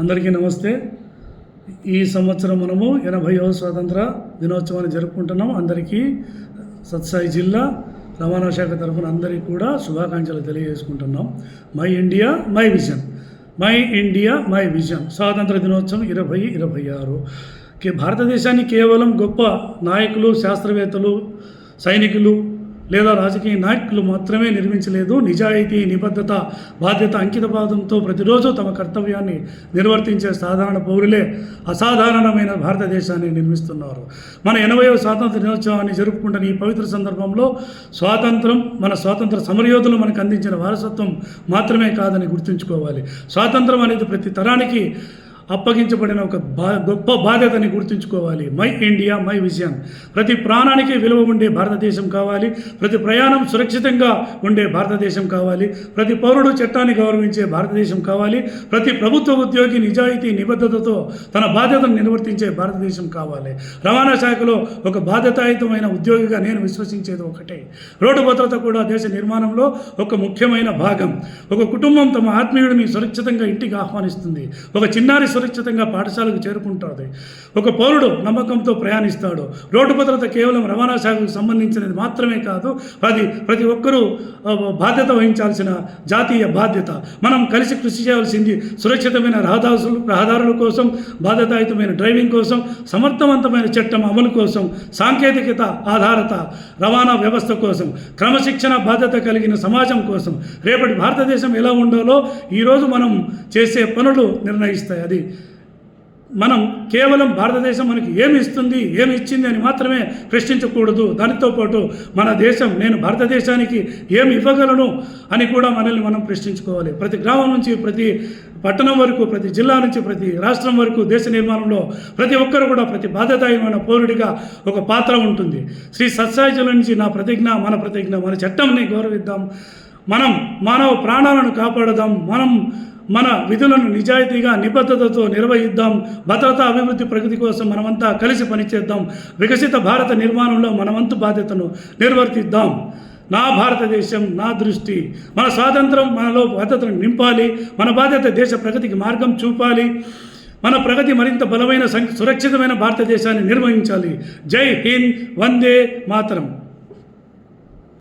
అందరికీ నమస్తే. ఈ సంవత్సరం మనము 80వ స్వాతంత్ర దినోత్సవాన్ని జరుపుకుంటున్నాం. అందరికీ సత్సాయి జిల్లా రవాణా శాఖ తరఫున అందరికీ కూడా శుభాకాంక్షలు తెలియజేసుకుంటున్నాం. My India my vision, my India my vision స్వాతంత్ర దినోత్సవం 2026. భారతదేశాన్ని కేవలం గొప్ప నాయకులు, శాస్త్రవేత్తలు, సైనికులు లేదా రాజకీయ నాయకులు మాత్రమే నిర్మించలేదు. నిజాయితీ, నిబద్ధత, బాధ్యత, అంకితభావంతో ప్రతిరోజు తమ కర్తవ్యాన్ని నిర్వర్తించే సాధారణ పౌరులే అసాధారణమైన భారతదేశాన్ని నిర్మిస్తున్నారు. మన 80వ స్వాతంత్ర దినోత్సవాన్ని జరుపుకుంటున్న ఈ పవిత్ర సందర్భంలో స్వాతంత్రం మన స్వాతంత్ర సమరయోధులు మనకు అందించిన వారసత్వం మాత్రమే కాదని గుర్తుంచుకోవాలి. స్వాతంత్రం అనేది ప్రతి తరానికి అప్పగించబడిన ఒక గొప్ప బాధ్యతని గుర్తుంచుకోవాలి. My India my vision. ప్రతి ప్రాణానికి విలువ ఉండే భారతదేశం కావాలి. ప్రతి ప్రయాణం సురక్షితంగా ఉండే భారతదేశం కావాలి. ప్రతి పౌరుడు చట్టాన్ని గౌరవించే భారతదేశం కావాలి. ప్రతి ప్రభుత్వ ఉద్యోగి నిజాయితీ, నిబద్ధతతో తన బాధ్యతను నిర్వర్తించే భారతదేశం కావాలి. రవాణా శాఖలో ఒక బాధ్యతాయుతమైన ఉద్యోగిగా నేను విశ్వసించేది ఒకటే, రోడ్డు భద్రత కూడా దేశ నిర్మాణంలో ఒక ముఖ్యమైన భాగం. ఒక కుటుంబం తమ ఆత్మీయుడిని సురక్షితంగా ఇంటికి ఆహ్వానిస్తుంది. ఒక చిన్నారి సురక్షితంగా పాఠశాలకు చేరుకుంటుంది. ఒక పౌరుడు నమ్మకంతో ప్రయాణిస్తాడు. రోడ్డు భద్రత కేవలం రవాణా శాఖకు సంబంధించినది మాత్రమే కాదు, ప్రతి ఒక్కరూ బాధ్యత వహించాల్సిన జాతీయ బాధ్యత. మనం కలిసి కృషి చేయాల్సింది సురక్షితమైన రహదారుల కోసం, బాధ్యతాయుతమైన డ్రైవింగ్ కోసం, సమర్థవంతమైన చట్టం అమలు కోసం, సాంకేతికత ఆధారిత రవాణా వ్యవస్థ కోసం, క్రమశిక్షణ బాధ్యత కలిగిన సమాజం కోసం. రేపటి భారతదేశం ఎలా ఉండాలో ఈరోజు మనం చేసే పనులు నిర్ణయిస్తాయి. అది మనం కేవలం భారతదేశం మనకి ఏమి ఇస్తుంది, ఏమి ఇచ్చింది అని మాత్రమే ప్రశ్నించకూడదు. దానితో పాటు మన దేశం, నేను భారతదేశానికి ఏమి ఇవ్వగలను అని కూడా మనల్ని మనం ప్రశ్నించుకోవాలి. ప్రతి గ్రామం నుంచి ప్రతి పట్టణం వరకు, ప్రతి జిల్లా నుంచి ప్రతి రాష్ట్రం వరకు దేశ నిర్మాణంలో ప్రతి ఒక్కరు కూడా ప్రతి బాధ్యతాయుతమైన పౌరుడిగా ఒక పాత్ర ఉంటుంది. శ్రీ సత్సాయి జిల్లా నుంచి నా ప్రతిజ్ఞ, మన చట్టంని గౌరవిద్దాం, మనం మానవ ప్రాణాలను కాపాడదాం, మన విధులను నిజాయితీగా, నిబద్ధతతో నిర్వహిద్దాం. భద్రత, అభివృద్ధి, ప్రగతి కోసం మనమంతా కలిసి పనిచేద్దాం. వికసిత భారత నిర్మాణంలో మనవంతు బాధ్యతను నిర్వర్తిద్దాం. నా భారతదేశం, నా దృష్టి. మన స్వాతంత్రం మనలో బాధ్యతను నింపాలి. మన బాధ్యత దేశ ప్రగతికి మార్గం చూపాలి. మన ప్రగతి మరింత బలమైన, సురక్షితమైన భారతదేశాన్ని నిర్వహించాలి. జై హింద్, వందే మాతరం.